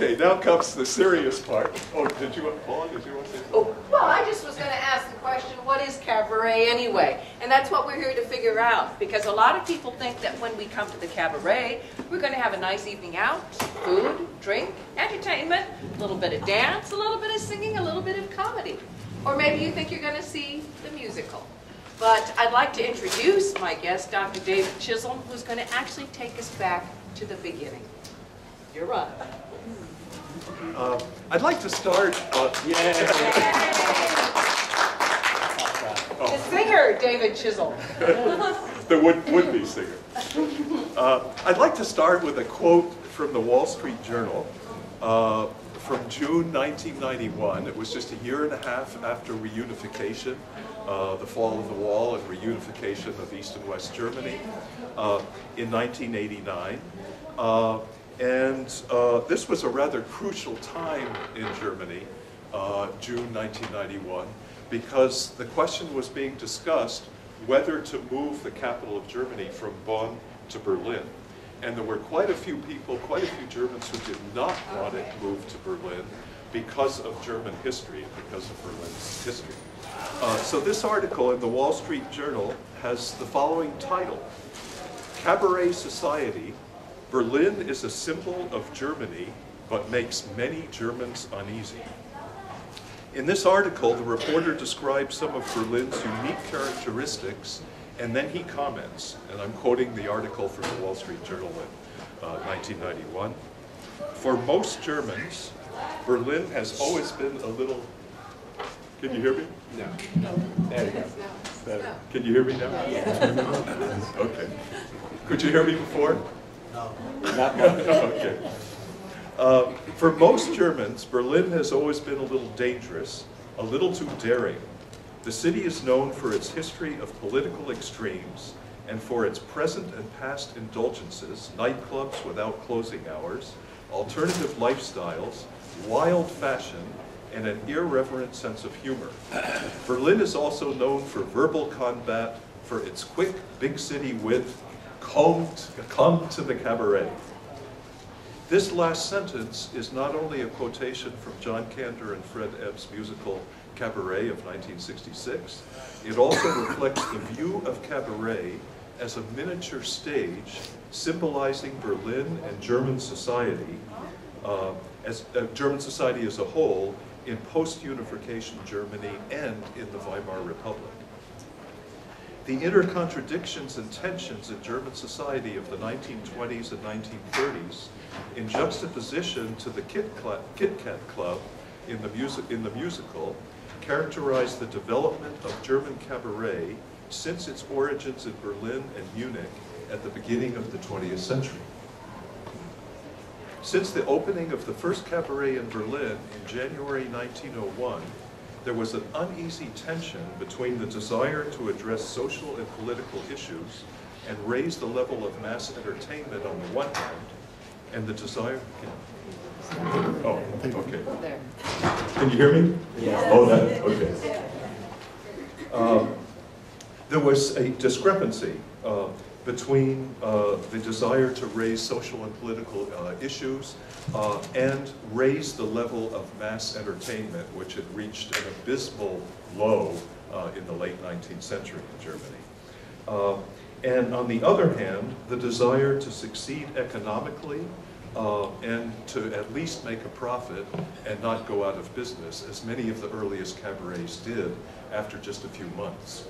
Okay, now comes the serious part. Oh, Paula, did you want to say something? Oh, well, I just was going to ask the question, what is cabaret anyway? And that's what we're here to figure out. Because a lot of people think that when we come to the cabaret, we're going to have a nice evening out, food, drink, entertainment, a little bit of dance, a little bit of singing, a little bit of comedy. Or maybe you think you're going to see the musical. But I'd like to introduce my guest, Dr. David Chisholm, who's going to actually take us back to the beginning. You're on. I'd like to start. The singer, David Chisholm. The would-be singer. I'd like to start with a quote from the Wall Street Journal from June 1991. It was just a year and a half after reunification, the fall of the wall and reunification of East and West Germany in 1989. This was a rather crucial time in Germany, June 1991, because the question was being discussed whether to move the capital of Germany from Bonn to Berlin. And there were quite a few people, quite a few Germans who did not want it moved to Berlin because of German history and because of Berlin's history. So this article in the Wall Street Journal has the following title: Cabaret Society, Berlin is a symbol of Germany, but makes many Germans uneasy. In this article, the reporter describes some of Berlin's unique characteristics, and then he comments, and I'm quoting the article from the Wall Street Journal in 1991. For most Germans, Berlin has always been a little... Can you hear me? No. There you go. Better. Can you hear me now? Yeah. Okay. Could you hear me before? No. Not much. Okay. For most Germans, Berlin has always been a little dangerous, a little too daring. The city is known for its history of political extremes and for its present and past indulgences, nightclubs without closing hours, alternative lifestyles, wild fashion, and an irreverent sense of humor. Berlin is also known for verbal combat, for its quick, big city wit, come to the cabaret. This last sentence is not only a quotation from John Kander and Fred Ebb's musical Cabaret of 1966, it also reflects the view of cabaret as a miniature stage symbolizing Berlin and German society, German society as a whole in post-unification Germany and in the Weimar Republic. The inner contradictions and tensions in German society of the 1920s and 1930s, in juxtaposition to the Kit Kat Club in the musical, characterize the development of German cabaret since its origins in Berlin and Munich at the beginning of the 20th century. Since the opening of the first cabaret in Berlin in January 1901, there was an uneasy tension between the desire to address social and political issues and raise the level of mass entertainment on the one hand, and the desire... Oh, okay. Can you hear me? Yeah. Oh, that, okay. There was a discrepancy between the desire to raise social and political issues and raise the level of mass entertainment, which had reached an abysmal low in the late 19th century in Germany. And on the other hand, the desire to succeed economically and to at least make a profit and not go out of business, as many of the earliest cabarets did after just a few months.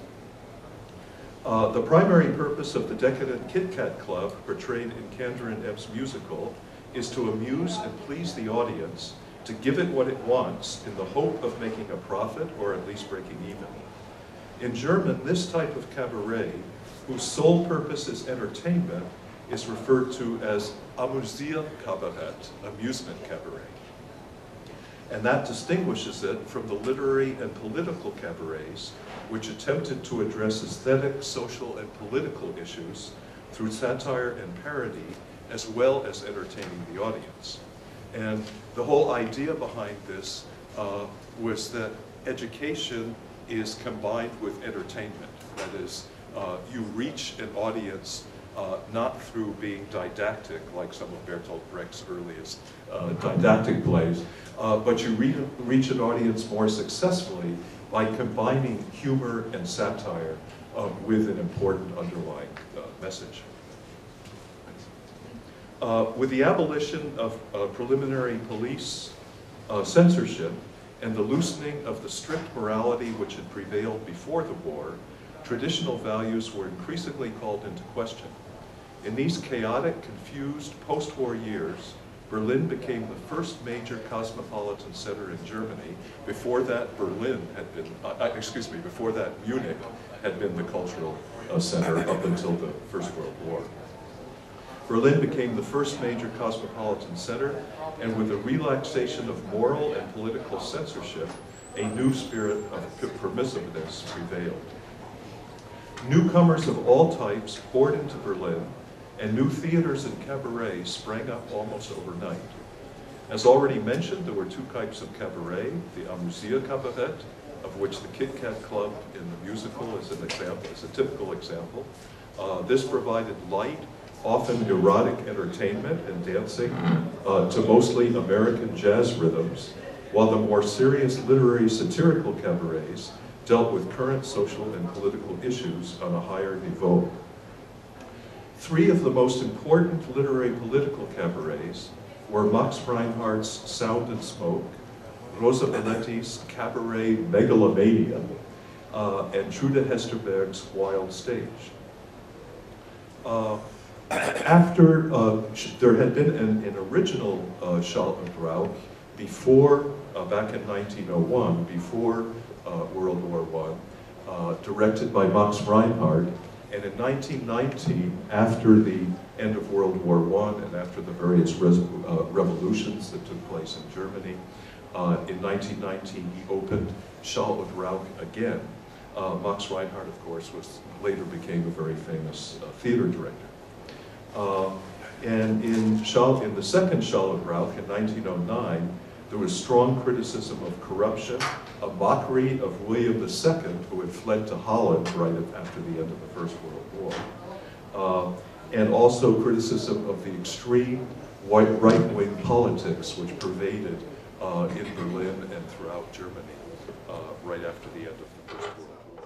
The primary purpose of the decadent Kit Kat Club, portrayed in Kander and Ebb's musical, is to amuse and please the audience, to give it what it wants in the hope of making a profit or at least breaking even. In German, this type of cabaret, whose sole purpose is entertainment, is referred to as Amüsierkabarett, amusement cabaret. And that distinguishes it from the literary and political cabarets, which attempted to address aesthetic, social, and political issues through satire and parody, as well as entertaining the audience. And the whole idea behind this was that education is combined with entertainment. That is, you reach an audience not through being didactic, like some of Bertolt Brecht's earliest didactic plays, but you reach an audience more successfully by combining humor and satire with an important underlying message. With the abolition of preliminary police censorship and the loosening of the strict morality which had prevailed before the war, traditional values were increasingly called into question. In these chaotic, confused post-war years, Berlin became the first major cosmopolitan center in Germany. Before that, Berlin had been, before that, Munich had been the cultural center up until the First World War. Berlin became the first major cosmopolitan center, and with a relaxation of moral and political censorship, a new spirit of permissiveness prevailed. Newcomers of all types poured into Berlin, and new theaters and cabarets sprang up almost overnight. As already mentioned, there were two types of cabaret, the Amüsier Cabaret, of which the Kit Kat Club in the musical is an example, is a typical example. This provided light, often erotic entertainment and dancing to mostly American jazz rhythms, while the more serious literary satirical cabarets dealt with current social and political issues on a higher niveau. Three of the most important literary political cabarets were Max Reinhardt's Sound and Smoke, Rosa Belletti's Cabaret Megalomania, and Trude Hesterberg's Wild Stage. After there had been an original Schall und Rauch before, back in 1901, before World War I, directed by Max Reinhardt, and in 1919, after the end of World War I and after the various revolutions that took place in Germany, in 1919 he opened Schall und Rauch again. Max Reinhardt, of course, later became a very famous theater director. And in the second Schall und Rauch in 1909, there was strong criticism of corruption, a mockery of William II, who had fled to Holland right after the end of the First World War. And also criticism of the extreme right-wing politics which pervaded in Berlin and throughout Germany right after the end of the First World War.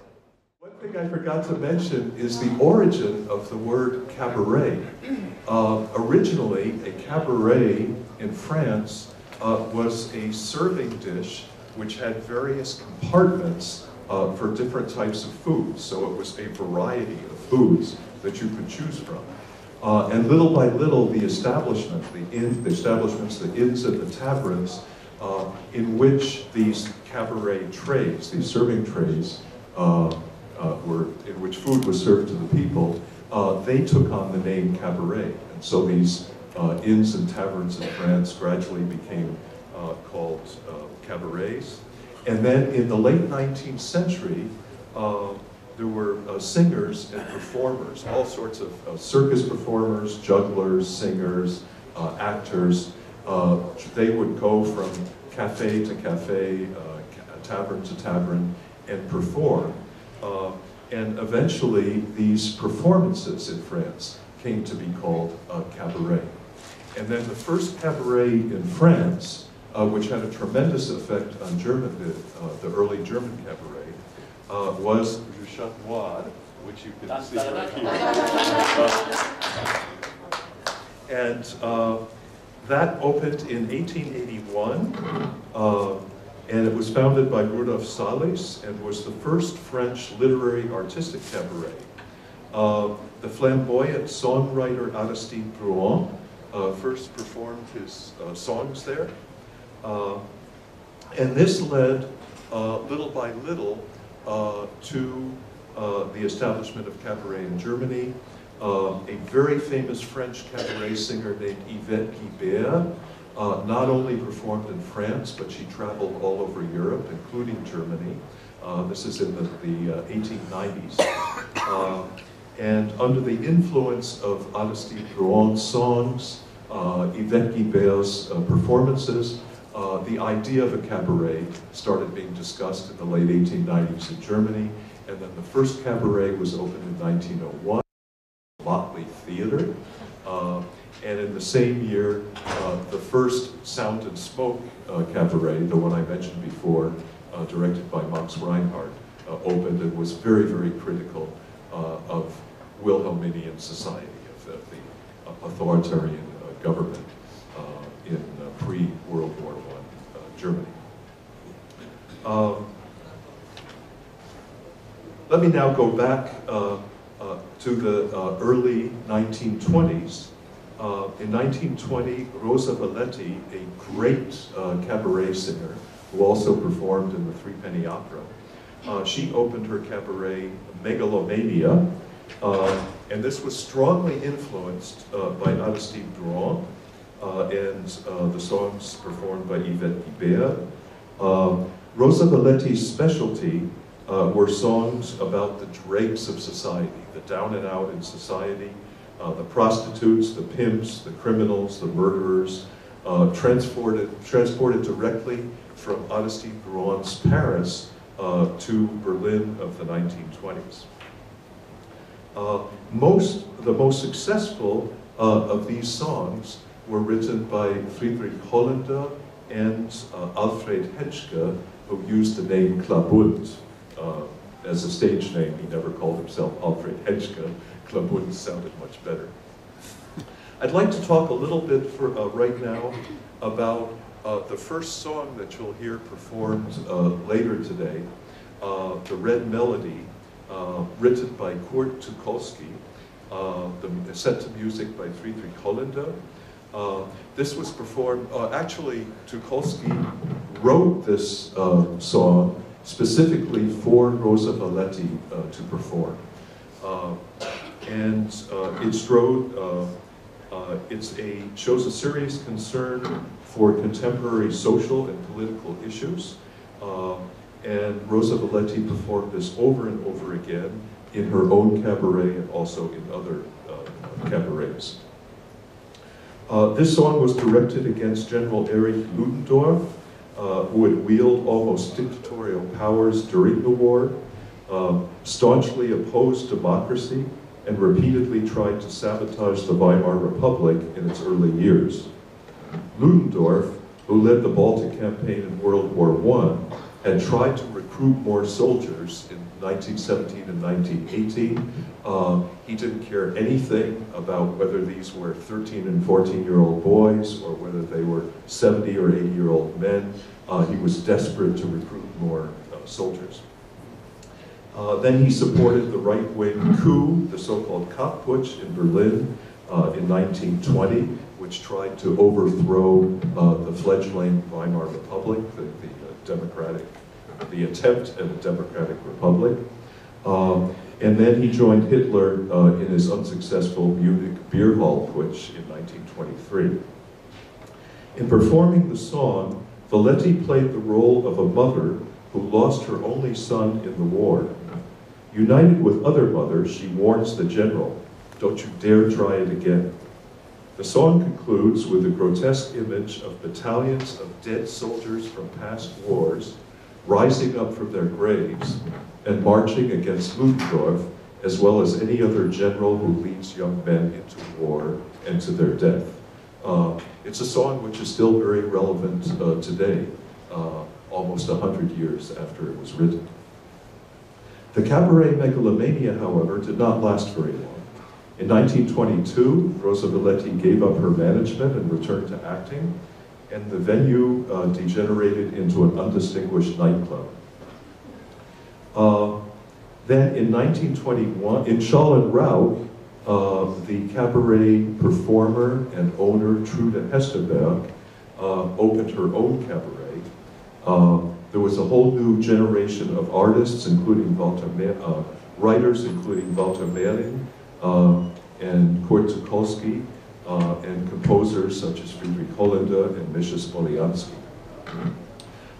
One thing I forgot to mention is the origin of the word cabaret. Originally, a cabaret in France was a serving dish which had various compartments for different types of foods. So it was a variety of foods that you could choose from. And little by little, the establishments, the inns and the taverns, in which these cabaret trays, these serving trays, in which food was served to the people, they took on the name cabaret. And so these inns and taverns in France gradually became called cabarets. And then in the late 19th century, there were singers and performers, all sorts of circus performers, jugglers, singers, actors. They would go from cafe to cafe, tavern to tavern, and perform. And eventually, these performances in France came to be called cabaret. And then the first cabaret in France, which had a tremendous effect on the early German cabaret, was Le Chat Noir, which you can see right here. And that opened in 1881, and it was founded by Rudolf Salles and was the first French literary artistic cabaret. The flamboyant songwriter Aristide Bruant first performed his songs there. And this led, little by little, to the establishment of cabaret in Germany. A very famous French cabaret singer named Yvette Guibert not only performed in France, but she traveled all over Europe, including Germany. This is in the 1890s. And under the influence of Aristide Bruant's songs, Yvette Guibert's performances, the idea of a cabaret started being discussed in the late 1890s in Germany, and then the first cabaret was opened in 1901. Motley Theater. And in the same year, the first Sound and Smoke cabaret, the one I mentioned before, directed by Max Reinhardt, opened and was very, very critical of Wilhelminian society, of the authoritarian government in pre-World War I Germany. Let me now go back to the early 1920s. In 1920, Rosa Valetti, a great cabaret singer who also performed in the Threepenny Opera, she opened her cabaret Megalomania, and this was strongly influenced by Aristide Durand and the songs performed by Yvette Guibert. Rosa Valetti's specialty were songs about the dregs of society, the down and out in society, the prostitutes, the pimps, the criminals, the murderers, transported directly from Aristide Durand's Paris to Berlin of the 1920s. The most successful of these songs were written by Friedrich Hollander and Alfred Henschke, who used the name Klabund as a stage name. He never called himself Alfred Henschke. Klabund sounded much better. I'd like to talk a little bit right now about the first song that you'll hear performed later today, The Red Melody, written by Kurt Tucholsky, set to music by Friedrich Hollander. This was performed, actually Tucholsky wrote this song specifically for Rosa Valetti to perform. It shows a serious concern for contemporary social and political issues. And Rosa Valetti performed this over and over again in her own cabaret and also in other cabarets. This song was directed against General Erich Ludendorff, who had wielded almost dictatorial powers during the war, staunchly opposed democracy, and repeatedly tried to sabotage the Weimar Republic in its early years. Ludendorff, who led the Baltic campaign in World War I, had tried to recruit more soldiers in 1917 and 1918. He didn't care anything about whether these were 13 and 14-year-old boys or whether they were 70 or 80-year-old men. He was desperate to recruit more soldiers. Then he supported the right-wing coup, the so-called Kapp-Putsch in Berlin in 1920, which tried to overthrow the fledgling Weimar Republic, the attempt at a democratic republic. And then he joined Hitler in his unsuccessful Munich beer hall putsch in 1923. In performing the song, Valetti played the role of a mother who lost her only son in the war. United with other mothers, she warns the general, "Don't you dare try it again." The song concludes with a grotesque image of battalions of dead soldiers from past wars rising up from their graves and marching against Ludendorff, as well as any other general who leads young men into war and to their death. It's a song which is still very relevant today, almost 100 years after it was written. The cabaret Megalomania, however, did not last very long. In 1922, Rosa Valetti gave up her management and returned to acting, and the venue degenerated into an undistinguished nightclub. Then in 1921, in Schallenrauch, the cabaret performer and owner Trude Hesterberg opened her own cabaret. There was a whole new generation of artists, including writers, including Walter Mehring and Kurt Tucholsky, and composers such as Friedrich Hollander and Mischa Smolyansky.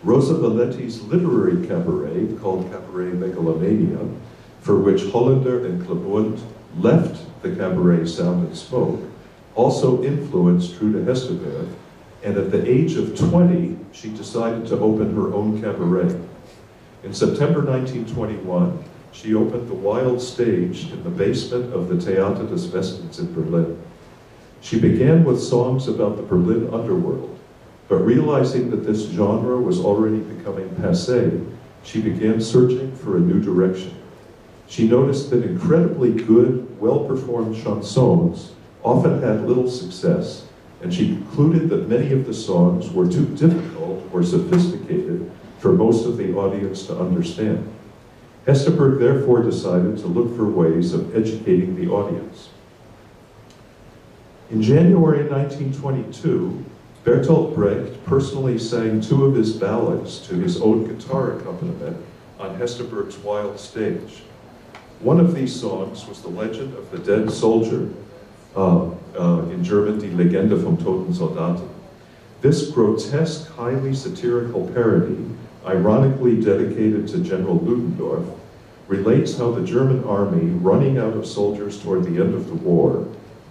Rosa Valetti's literary cabaret, called Cabaret Megalomania, for which Hollander and Klabund left the cabaret Sound and Smoke, also influenced Trude Hesterberg, and at the age of 20, she decided to open her own cabaret. In September 1921, she opened the Wild Stage in the basement of the Theater des Westens in Berlin. She began with songs about the Berlin underworld, but realizing that this genre was already becoming passé, she began searching for a new direction. She noticed that incredibly good, well-performed chansons often had little success, and she concluded that many of the songs were too difficult or sophisticated for most of the audience to understand. Hesteberg therefore decided to look for ways of educating the audience. In January 1922, Bertolt Brecht personally sang 2 of his ballads to his own guitar accompaniment on Hesteberg's Wild Stage. One of these songs was The Legend of the Dead Soldier, in German, Die Legende vom Toten Soldaten. This grotesque, highly satirical parody, ironically dedicated to General Ludendorff, relates how the German army, running out of soldiers toward the end of the war,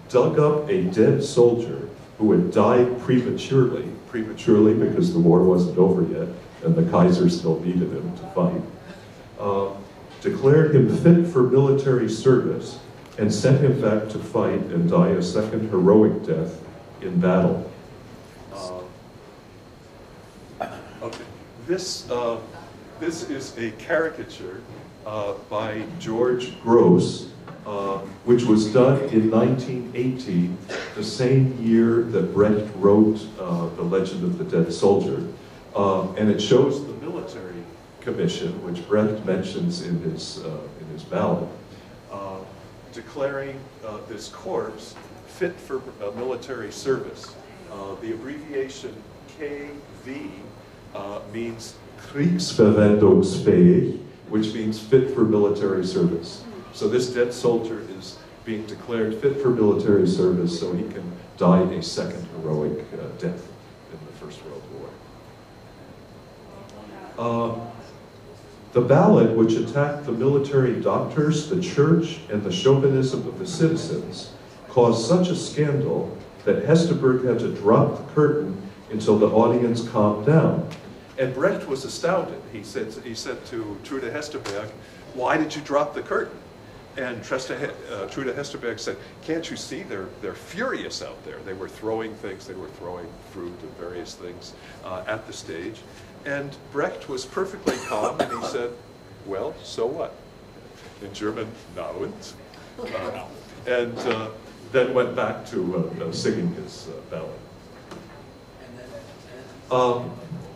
dug up a dead soldier who had died prematurely because the war wasn't over yet and the Kaiser still needed him to fight, declared him fit for military service and sent him back to fight and die a second heroic death in battle. Okay. This is a caricature by George Gross, which was done in 1918, the same year that Brecht wrote The Legend of the Dead Soldier. And it shows the military commission, which Brecht mentions in his ballad, declaring this corpse fit for military service. The abbreviation KV means Kriegsverwendungsfähig, which means fit for military service. So this dead soldier is being declared fit for military service so he can die a second heroic death in the First World War. The ballad, which attacked the military doctors, the church, and the chauvinism of the citizens, caused such a scandal that Hesteberg had to drop the curtain until the audience calmed down. And Brecht was astounded. He said to Trude Hesteberg, "Why did you drop the curtain?" And Trude Hesteberg said, "Can't you see they're furious out there? They were throwing things, they were throwing fruit and various things at the stage." And Brecht was perfectly calm, and he said, "Well, so what?" In German, "Na und?" And then went back to singing his ballad.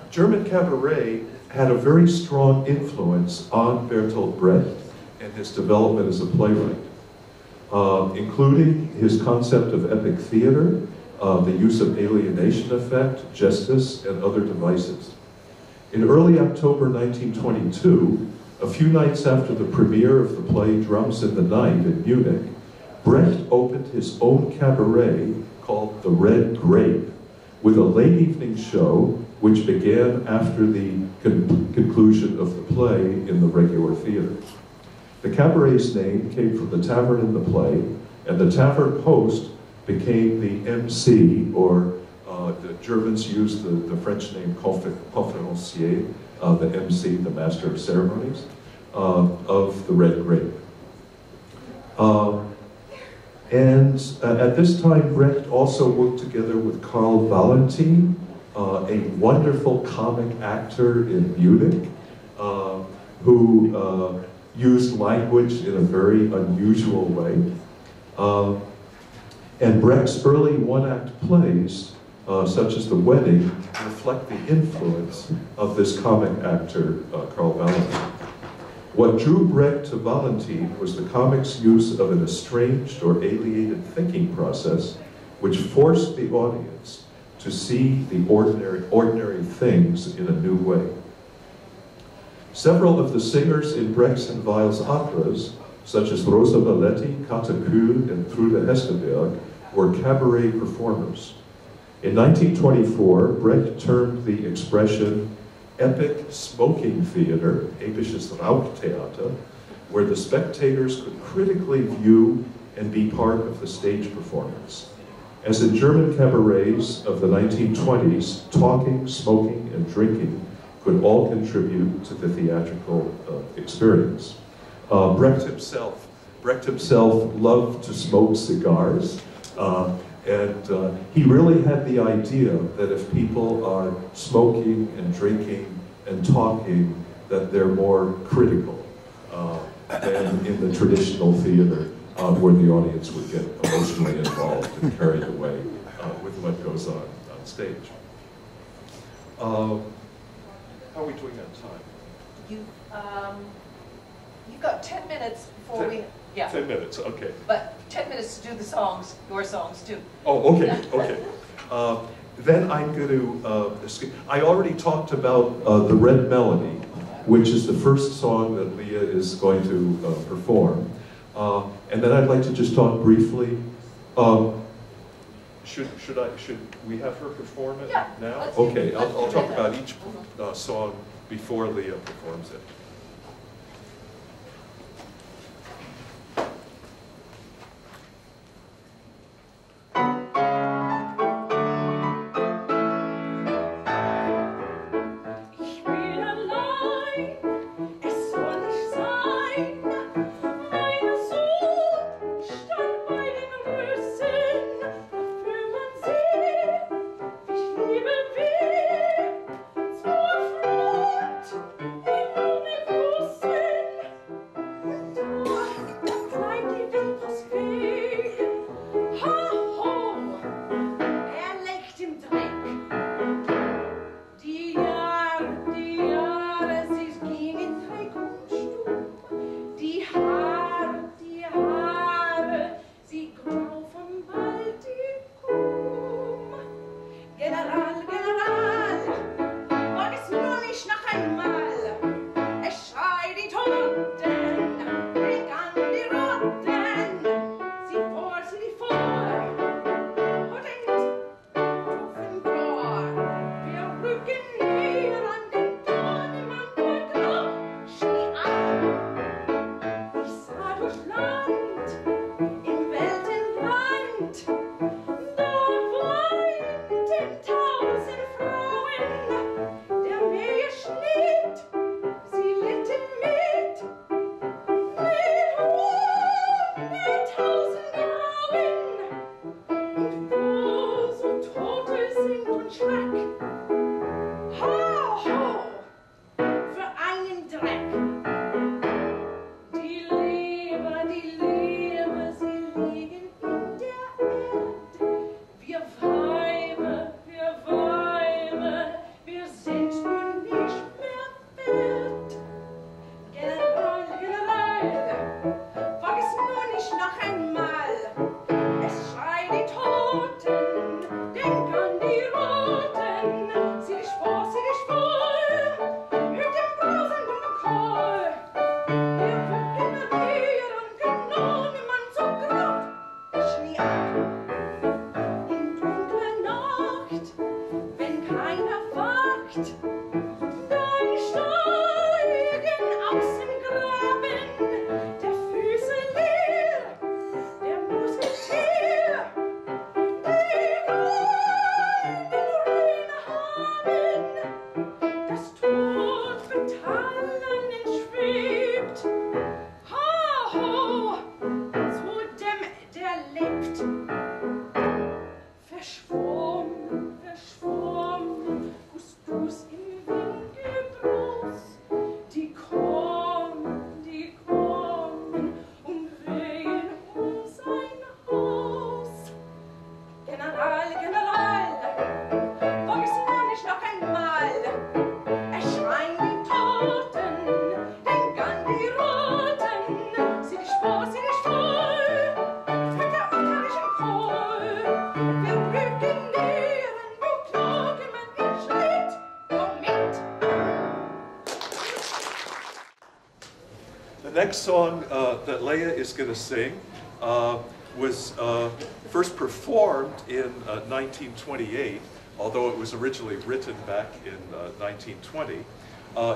German Cabaret had a very strong influence on Bertolt Brecht and his development as a playwright, including his concept of epic theater, the use of alienation effect, gestus, and other devices. In early October 1922, a few nights after the premiere of the play Drums in the Night in Munich, Brecht opened his own cabaret called The Red Grape, with a late evening show which began after the conclusion of the play in the regular theater. The cabaret's name came from the tavern in the play, and the tavern host became the MC, or the Germans used the French name conférencier, the MC, the master of ceremonies, of the Red Grape. And at this time, Brecht also worked together with Karl Valentin, a wonderful comic actor in Munich, who used language in a very unusual way. And Brecht's early one-act plays, such as The Wedding, reflect the influence of this comic actor, Karl Valentin. What drew Brecht to Valentin was the comic's use of an estranged or alienated thinking process, which forced the audience to see the ordinary things in a new way. Several of the singers in Brecht's and Weil's operas, such as Rosa Valetti, Kata Kuhl, and Trude Hesteberg, were cabaret performers. In 1924, Brecht termed the expression epic smoking theater, episches Rauchtheater, where the spectators could critically view and be part of the stage performance. As in German cabarets of the 1920s, talking, smoking, and drinking could all contribute to the theatrical experience. Brecht himself loved to smoke cigars, and he really had the idea that if people are smoking and drinking and talking, that they're more critical than in the traditional theater, where the audience would get emotionally involved and carried away with what goes on stage. How are we doing on time? You've got 10 minutes before we... Yeah. 10 minutes, okay. But 10 minutes to do the songs, your songs too. Oh, okay, okay. Then I'm going to, I already talked about The Red Melody, which is the first song that Leah is going to perform. And then I'd like to just talk briefly. Should we have her perform it now? Okay, I'll talk about each song before Leah performs it. The next song that Leah is going to sing was first performed in 1928, although it was originally written back in 1920.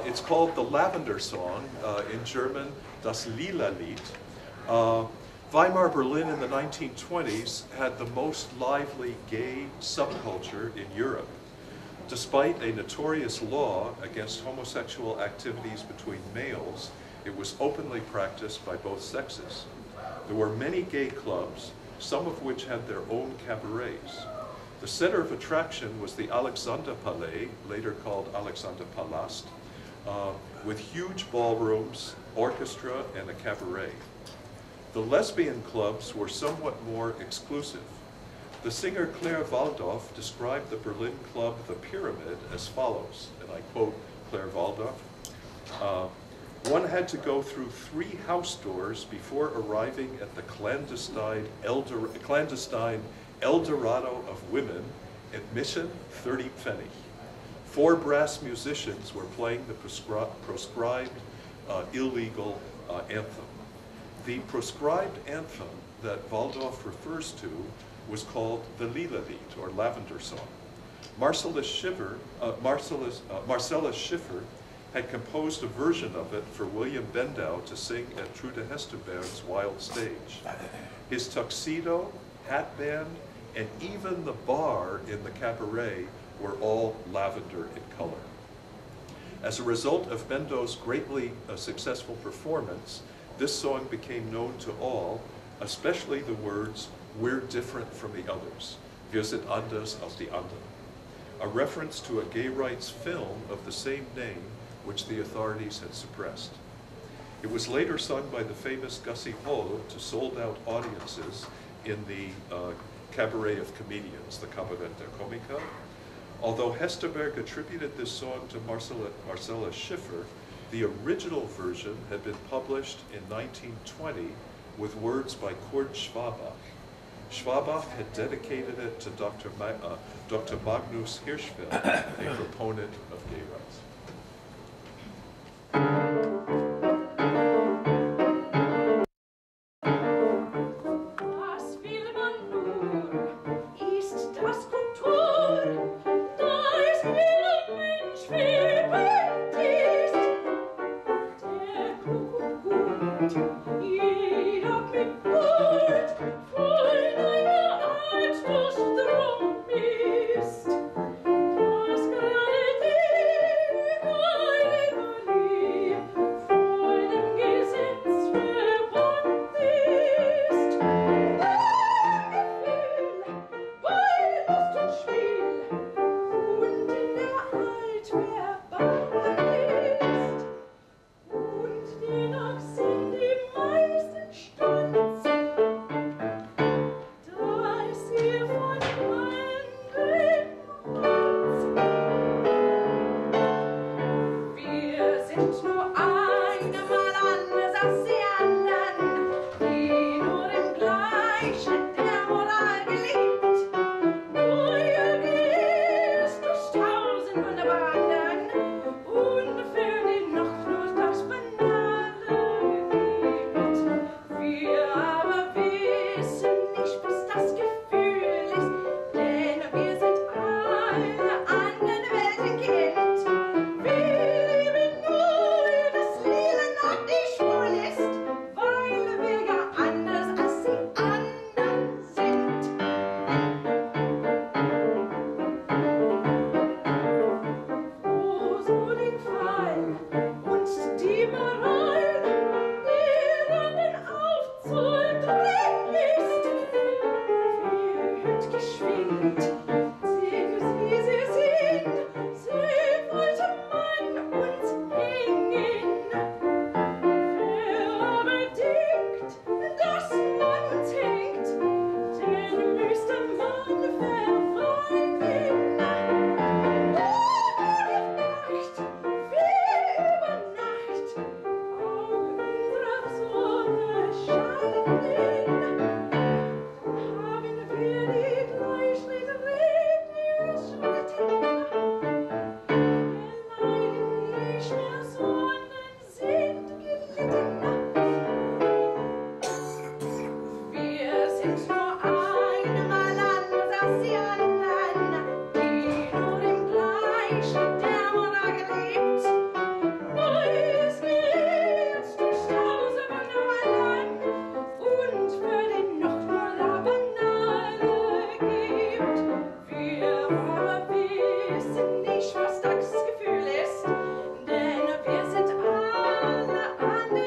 It's called the Lavender Song, in German, Das Lila Lied. Weimar Berlin in the 1920s had the most lively gay subculture in Europe. Despite a notorious law against homosexual activities between males, It was openly practiced by both sexes. There were many gay clubs, some of which had their own cabarets. The center of attraction was the Alexander Palais, later called Alexander Palast, with huge ballrooms, orchestra, and a cabaret. The lesbian clubs were somewhat more exclusive. The singer Claire Waldorf described the Berlin club The Pyramid as follows, and I quote Claire Waldorf, "One had to go through 3 house doors before arriving at the clandestine El Dorado of women, admission 30 pfennig. 4 brass musicians were playing the proscribed illegal anthem. The proscribed anthem that Waldorf refers to was called the Lila Lied, or Lavender Song. Marcellus Schiffer had composed a version of it for William Bendow to sing at Trude Hesterberg's Wild Stage. His tuxedo, hat band, and even the bar in the cabaret were all lavender in color. As a result of Bendow's greatly successful performance, this song became known to all, especially the words, "We're different from the others," "Wir sind anders als die anderen," a reference to a gay rights film of the same name which the authorities had suppressed. It was later sung by the famous Gussie Holl to sold-out audiences in the Cabaret of Comedians, the Cabaret der Komiker. Although Hesterberg attributed this song to Marcellus Schiffer, the original version had been published in 1920 with words by Kurt Schwabach. Schwabach had dedicated it to Dr. Magnus Hirschfeld, a proponent of gay rights. Was das Gefühl ist, denn wir sind alle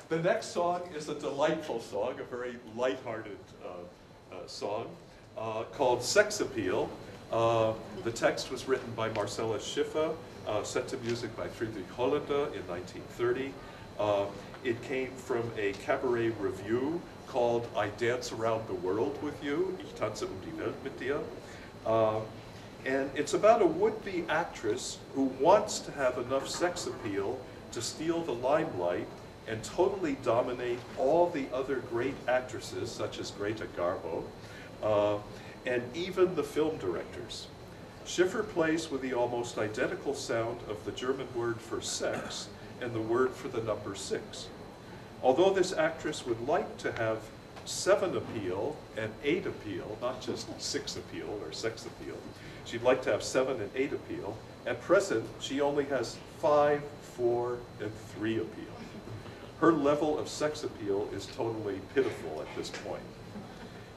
The next song is a delightful song, a very lighthearted song called Sex Appeal. The text was written by Marcella Schiffer, set to music by Friedrich Hollander in 1930. It came from a cabaret revue called I Dance Around the World with You, Ich tanze die Welt mit dir. And it's about a would-be actress who wants to have enough sex appeal to steal the limelight and totally dominate all the other great actresses, such as Greta Garbo, and even the film directors. Schiffer plays with the almost identical sound of the German word for sex and the word for the number 6. Although this actress would like to have 7 appeal and 8 appeal, not just 6 appeal or sex appeal, she'd like to have 7 and 8 appeal. At present, she only has 5, 4, and 3 appeal. Her level of sex appeal is totally pitiful at this point.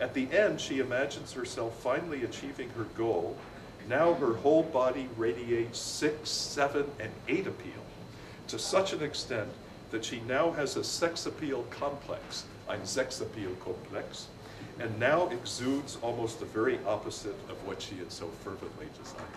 At the end, she imagines herself finally achieving her goal. Now her whole body radiates 6, 7, and 8 appeal to such an extent that she now has a sex appeal complex, ein Sexappeal-Komplex, and now exudes almost the very opposite of what she had so fervently desired.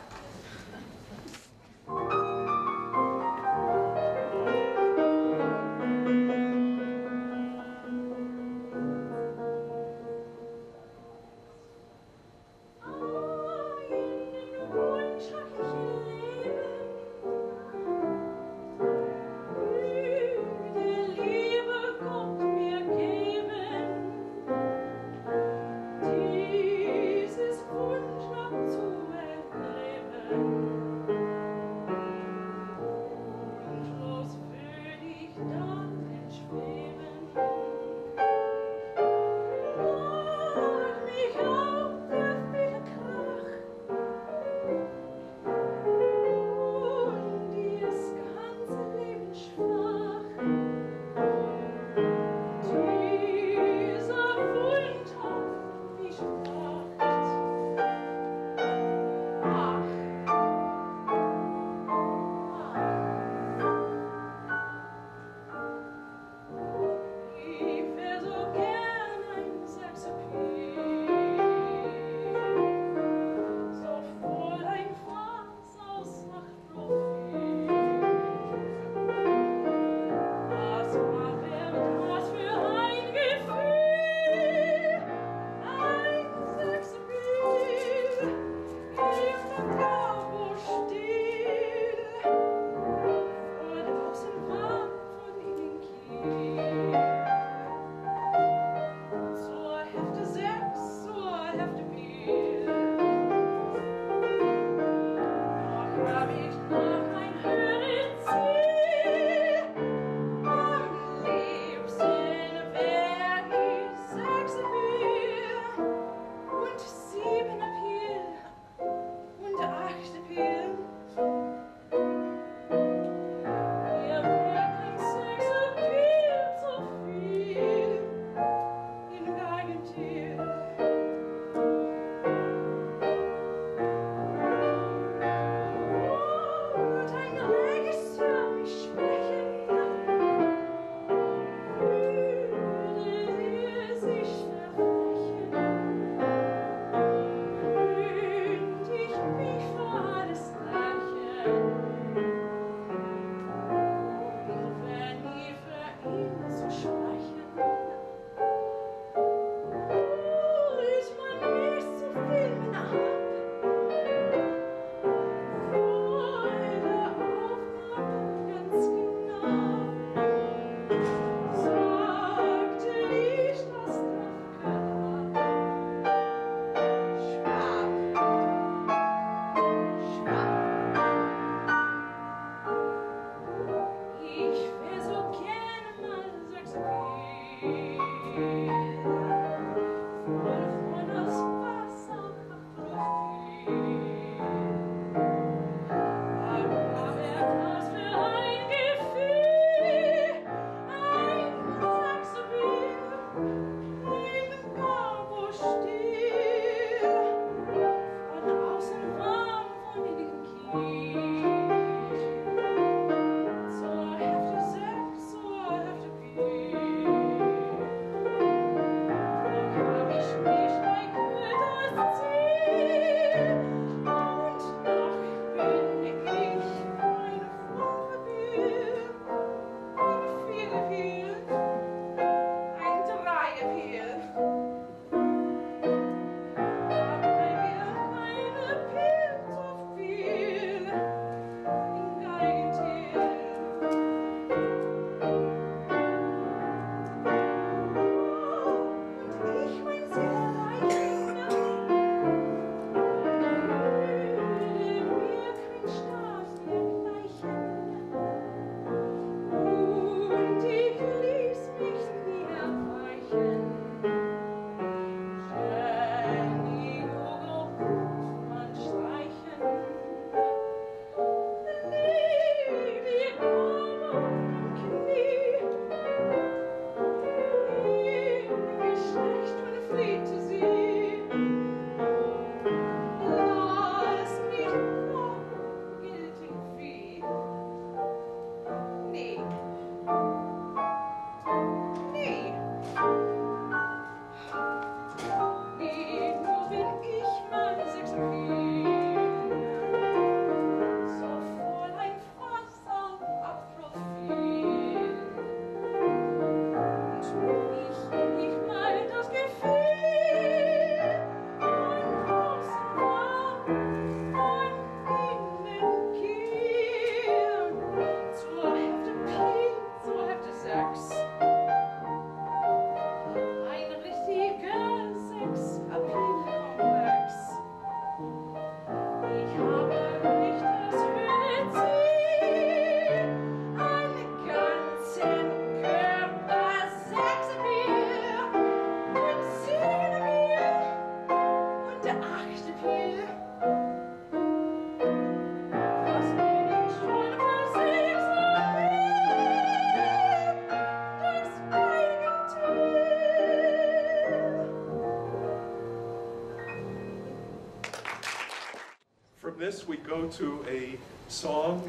this, we go to a song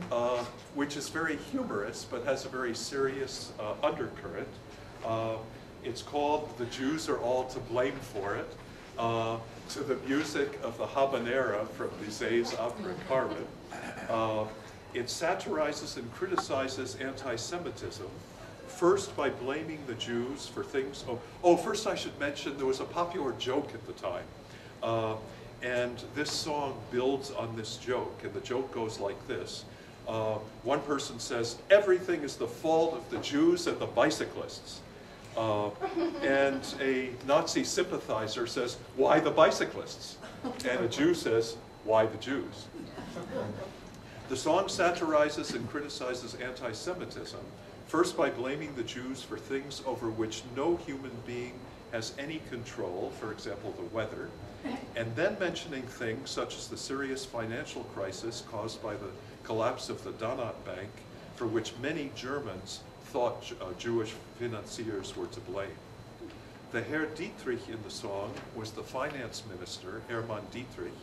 which is very humorous, but has a very serious undercurrent. It's called "The Jews Are All to Blame for It," to the music of the habanera from Bizet's opera Carmen. It satirizes and criticizes anti-Semitism, first by blaming the Jews for things. First I should mention there was a popular joke at the time. And this song builds on this joke, and the joke goes like this. One person says, everything is the fault of the Jews and the bicyclists. And a Nazi sympathizer says, why the bicyclists? And a Jew says, why the Jews? The song satirizes and criticizes anti-Semitism, first by blaming the Jews for things over which no human being has any control, for example, the weather, and then mentioning things such as the serious financial crisis caused by the collapse of the Donut Bank, for which many Germans thought Jewish financiers were to blame. The Herr Dietrich in the song was the finance minister, Hermann Dietrich,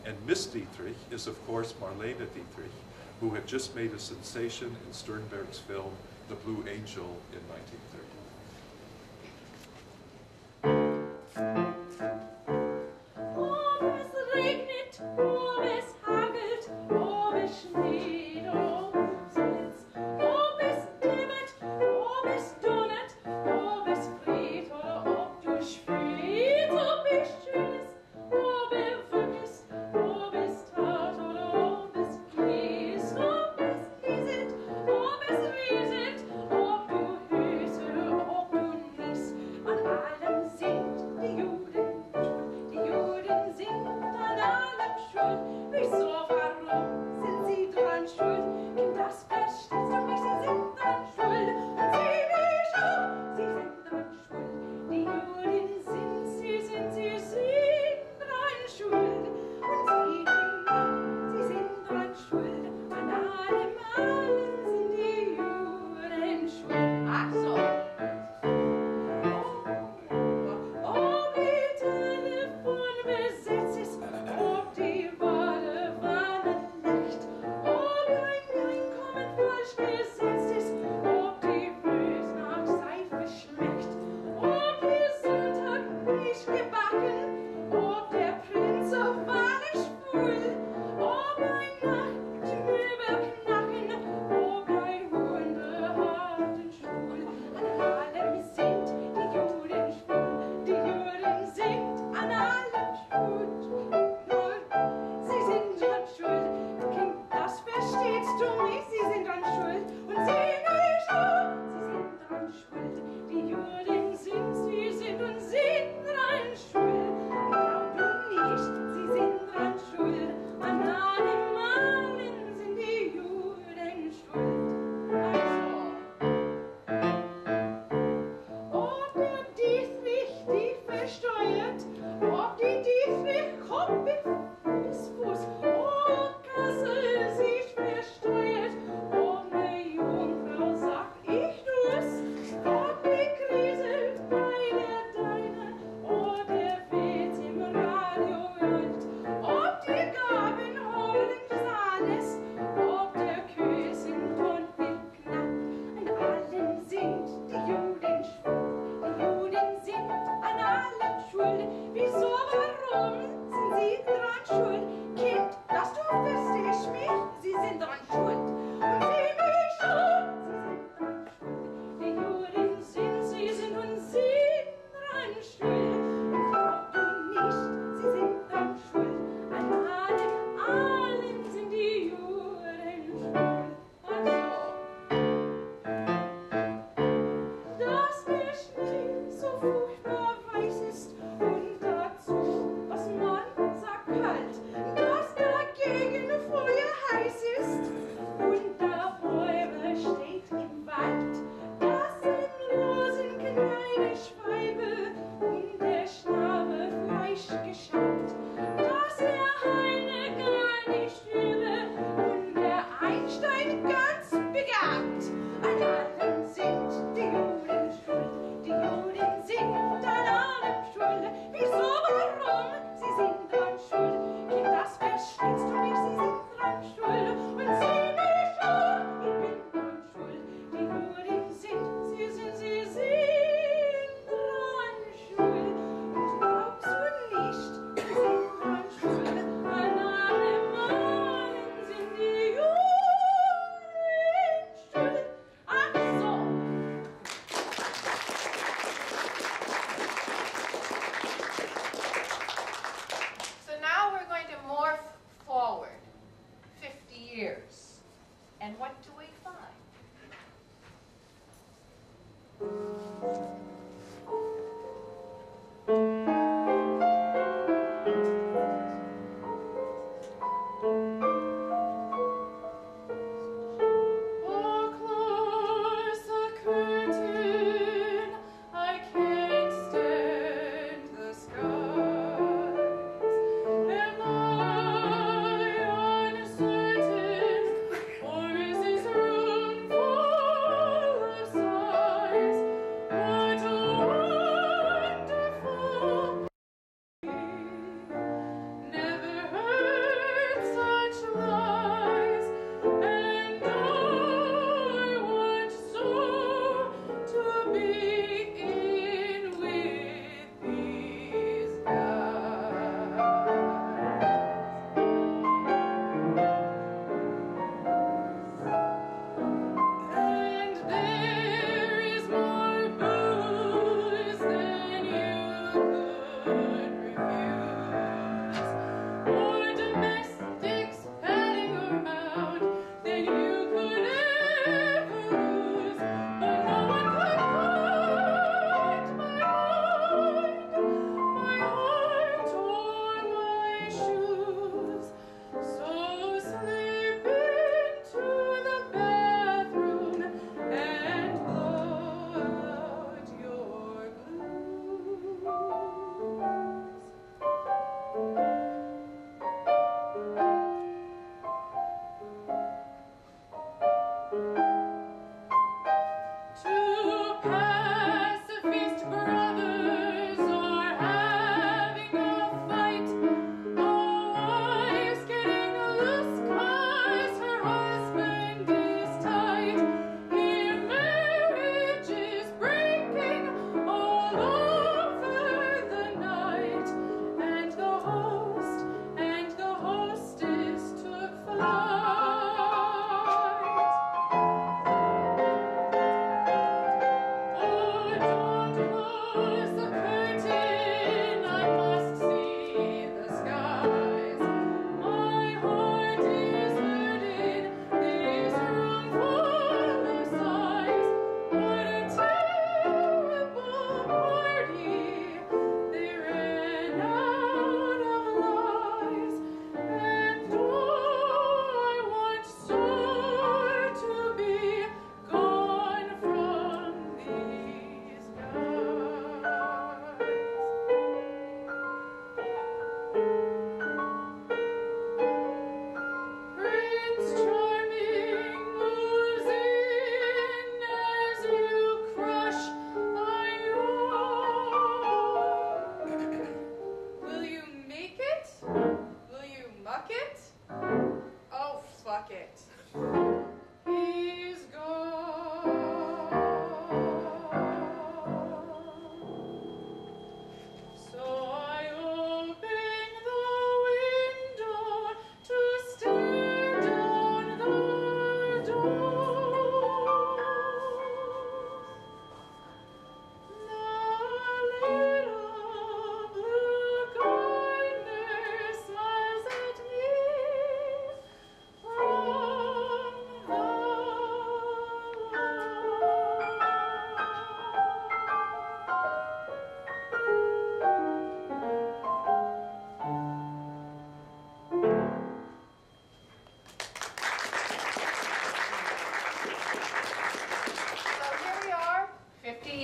and Miss Dietrich is, of course, Marlene Dietrich, who had just made a sensation in Sternberg's film, The Blue Angel, in 1930.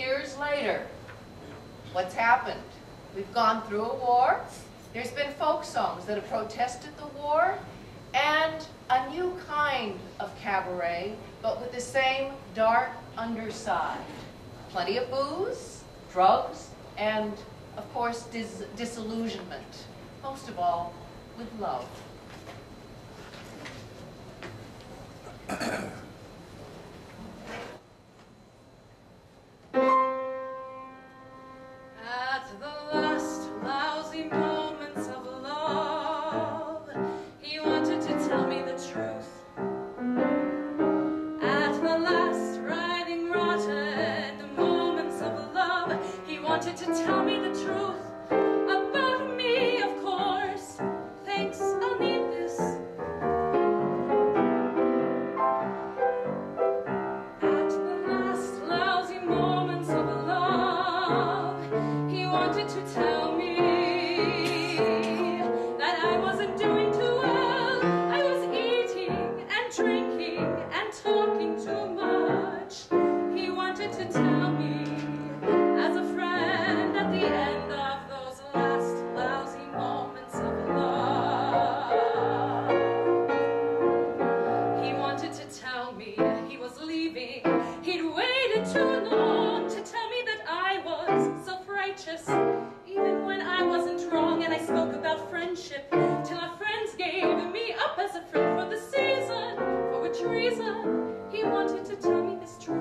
years later, what's happened? We've gone through a war. There's been folk songs that have protested the war, and a new kind of cabaret, but with the same dark underside. Plenty of booze, drugs, and, of course, disillusionment. Most of all, with love. At the last lousy moments of love, he wanted to tell me the truth. At the last riding rotten moments of love, he wanted to tell me the truth about me, of course. Thanks, I'll need this. At the last lousy moments of love, he wanted to tell me that I wasn't doing too well. I was eating and drinking and talking too much. He wanted to tell me as a friend at the end of those last lousy moments of love. He wanted to tell me he was leaving. He'd waited too long to tell me that I was self-righteous, even when I wasn't wrong. And I spoke about friendship till our friends gave me up as a friend for the season. For which reason he wanted to tell me this truth.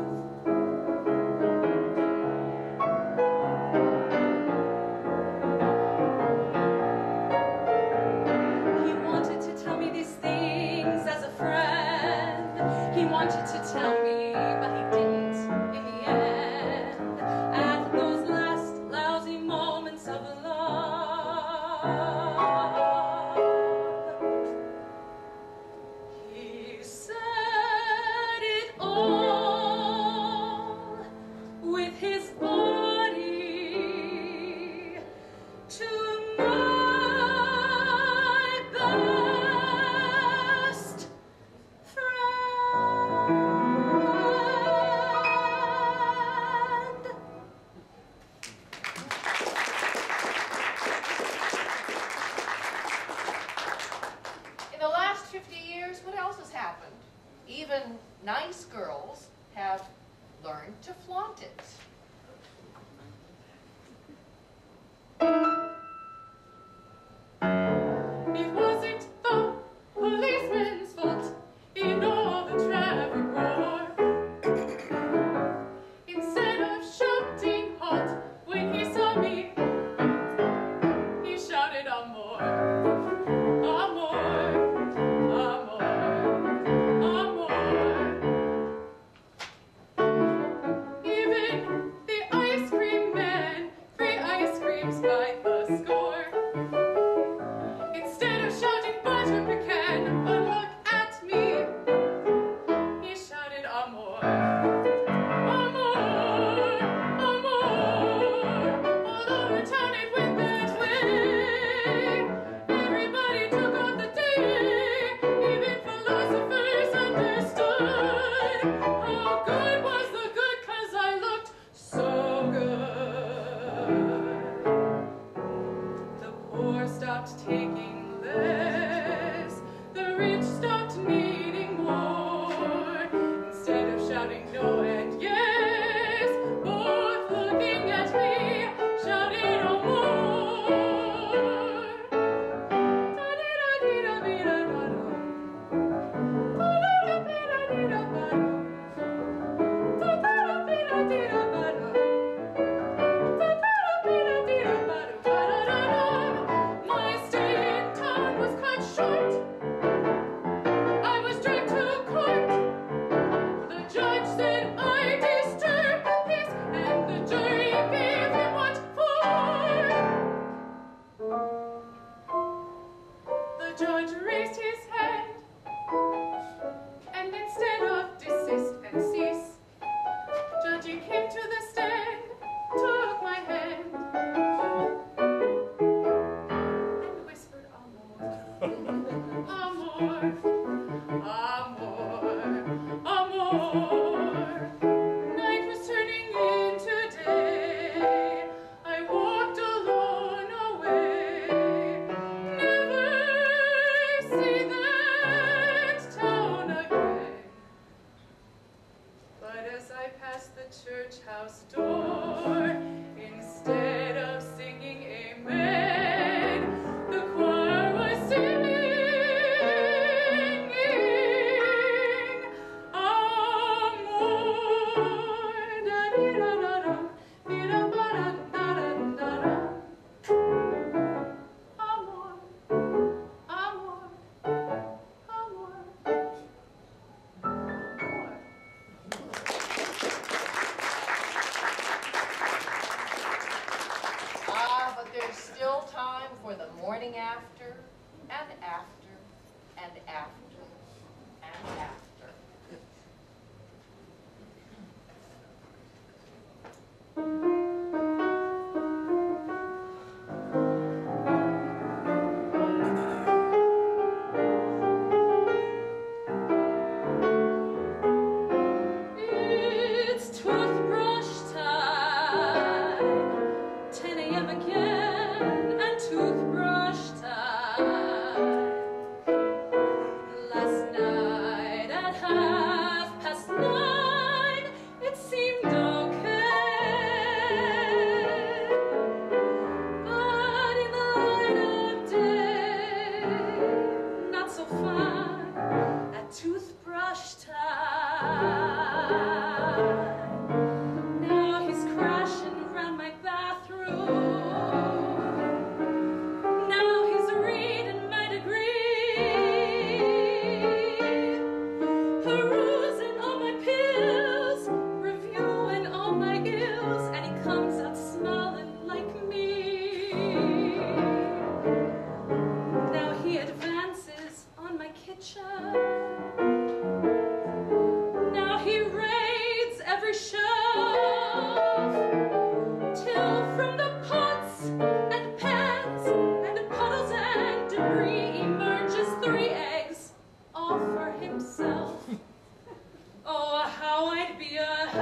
He wanted to tell me these things as a friend. He wanted to tell me, but he didn't in the end. At those last lousy moments of love, he said it all with his body to my best friend. In the last 50 years, what else has happened? Even nice girls have learned to flaunt it. It wasn't the policeman's fault in all the traffic roar. Instead of shouting halt when he saw me, he shouted amor, amor, amor, amor. Even the ice cream man, free ice creams by the score. Instead of shouting butter pecan, but look at me, he shouted amor, amor, amor. All over town it went that way. Everybody took on the day. Even philosophers understood how good was the good, 'cause I looked so good. The poor stopped taking less, the rich stopped needing more. Instead of shouting no and yes, both looking at me, shouted amor. Da-dee-da-dee-da-dee-da-da-da. Da-da-da-dee-da-dee-da-da-da. Da-da-da-dee-da-dee-da-da-da. My stay in town was cut short. I was dragged to court. The judge said I disturbed peace, and the jury gave him what for. The judge raised his hand, and instead of desist and cease, judging came to the stand, took my hand, and whispered amor, amor, amor, amor. Night was turning into door. Instead of singing amen, the choir was singing amor. Da-dee-da-da-da, dee-da-ba-da-da-da-da-da. Amor, amor, amor. But there's still time for the morning after, and after, and after, and after. It's toothbrush time, 10 a.m. again, and toothbrush time. Last night at 9:30, it seemed okay. But in the light of day, not so fine at toothbrush time. Now he's crashing around my bathroom. Now he's reading my degree, perusing all my pills, reviewing all my ills, and he comes out smiling like me. Now he advances on my kitchen. Now he raids every shelf, till from the pots and pans and puddles and debris emerges 3 eggs, all for himself. Oh, how I'd be ahead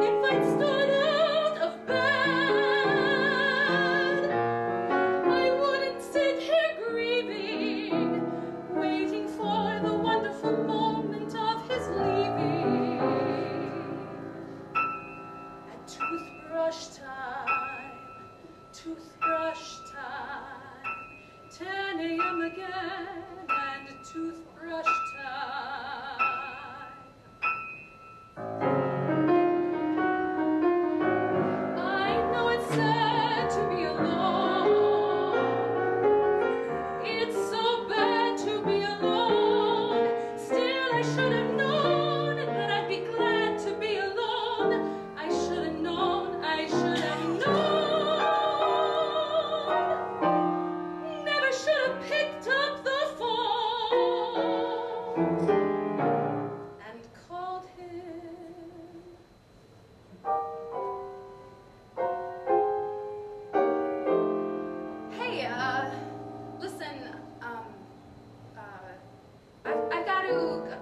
if I'd stood out of bed. I wouldn't sit here grieving, waiting for the wonderful moment of his leaving. At toothbrush time, 10 a.m. again, and toothbrush time. I know it's sad to be alone. It's so bad to be alone. Still, I should have known that I'd be glad to be alone. I should have known, I should have known. Never should have picked up the phone and called him. Hey, listen, I gotta go.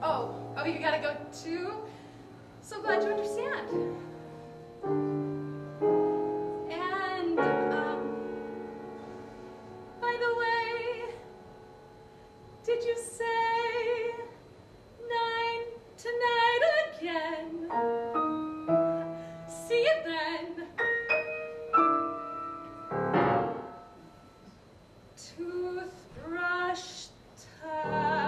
Oh, you gotta go too? So glad you understand. And, by the way, did you say 9 tonight again? See you then. Toothbrush time.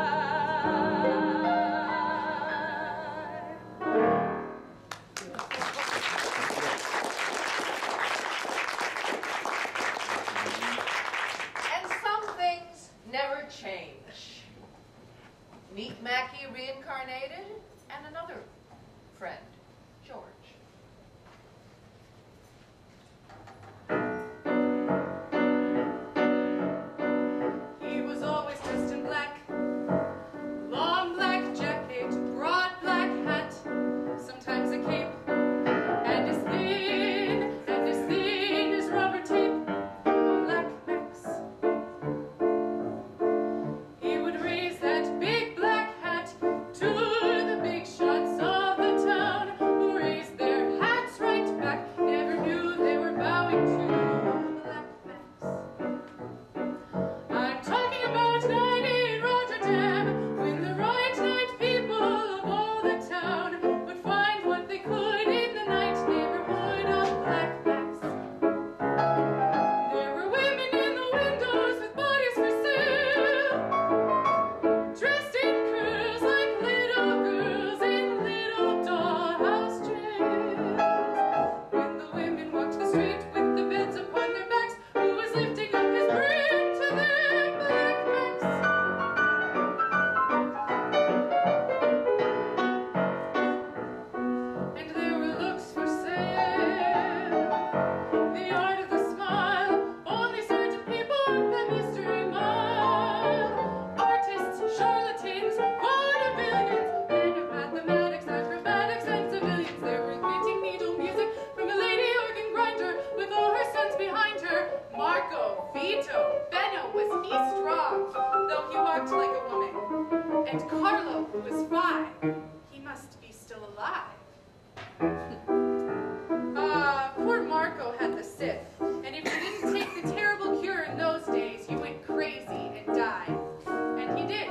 Poor Marco had the sip, and if you didn't take the terrible cure in those days, you went crazy and died. And he did.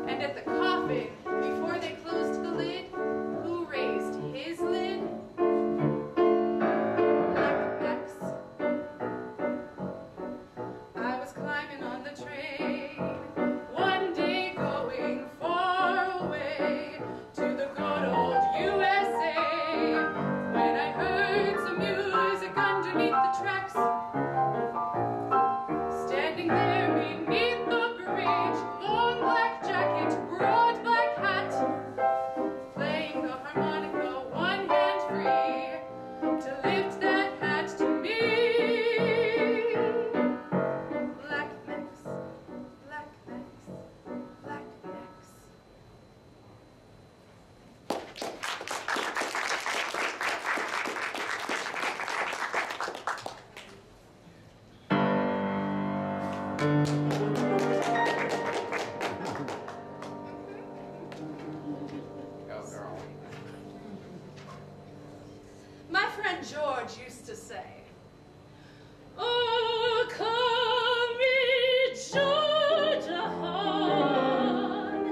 And at the coffin, before they closed the lid, who raised his lid? Black Max. I was climbing on the train, one day going far away to the good old USA. When I heard some music underneath the tracks, standing there beneath the bridge, long black jacket, broad black hat, playing the harmonica, one hand free, to lift that hat to me. Black Max, Black Max, Black Max. My friend George used to say, "Oh, call me Georgia Hahn,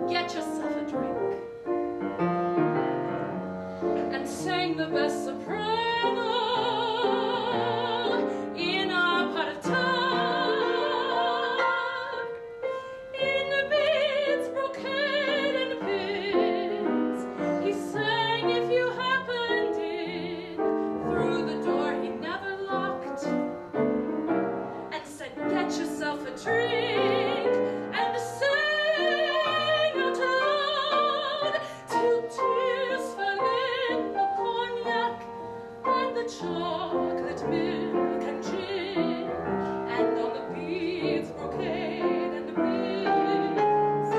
get yourself a drink," and sang the best soprano in our part of town. In the beads, brocade, and pins, he sang if you happened in. Through the door he never locked, and said, "Get yourself a drink," and sang out loud till tears fell in the cognac and the chocolate milk and gin, and on the beads, brocade, and pins.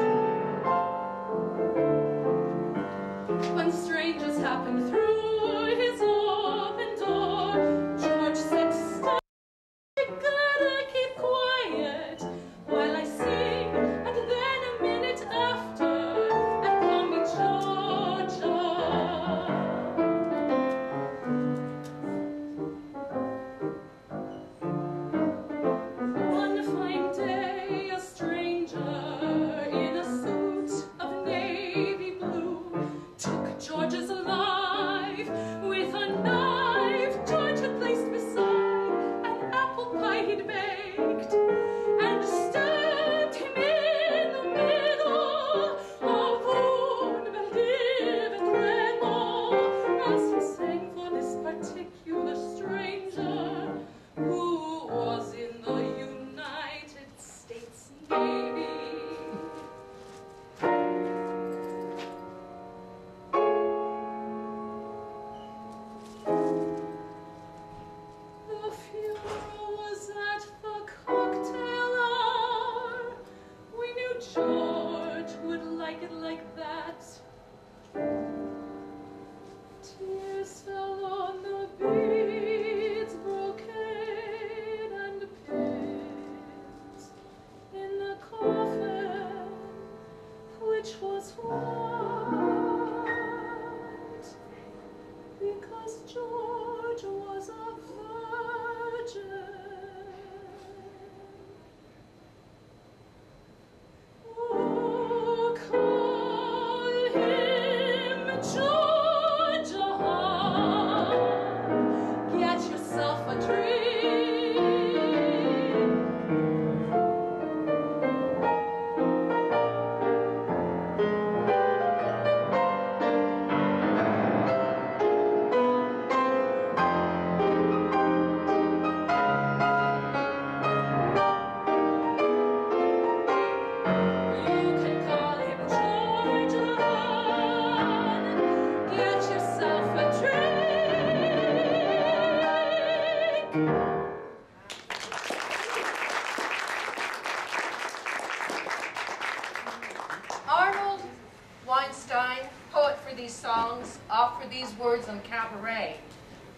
When strangers happened through his open door, George said, "Stop, you gotta keep quiet while I sing," and then a minute after, and call me Georgia. One fine day, a stranger in a suit of navy blue took George's life with a knife George had placed beside an apple pie he'd baked, and stabbed him in the middle of une Maldive Cremant as he sang for this particular stranger who was in the United States Navy. The funeral was at the cocktail hour. We knew George would like it like that. Tears fell on the beads, brocade, and pins in the coffin, which was white, because George was a virgin. Oh, call him Georgia Hahn, get yourself a drink. You can call him Georgia Hahn, get yourself a drink. Arnold Weinstein, poet for these songs, offered these words on Cabaret.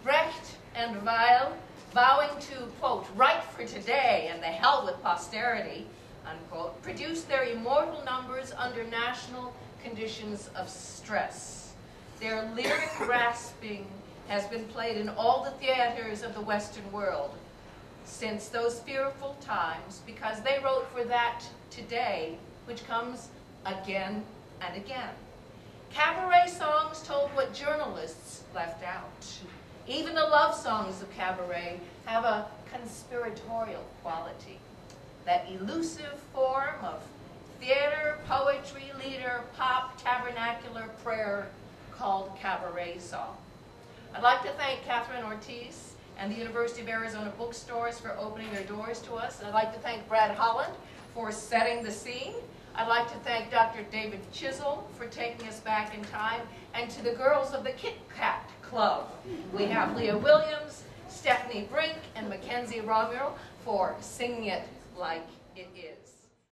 Brecht and Weil, vowing to, quote, write for today and the hell with posterity, unquote, produced their immortal numbers under national conditions of stress. Their lyric rasping has been played in all the theaters of the Western world since those fearful times, because they wrote for that today, which comes again and again. Cabaret songs told what journalists left out. Even the love songs of cabaret have a conspiratorial quality. That elusive form of theater, poetry, leader, pop, tabernacular prayer called cabaret song. I'd like to thank Catherine Ortiz and the University of Arizona bookstores for opening their doors to us. And I'd like to thank Brad Holland for setting the scene. I'd like to thank Dr. David Chisholm for taking us back in time, and to the girls of the Kit Kat Club. We have Leah Williams, Stephanie Brink, and Mackenzie Romuald for singing it like it is.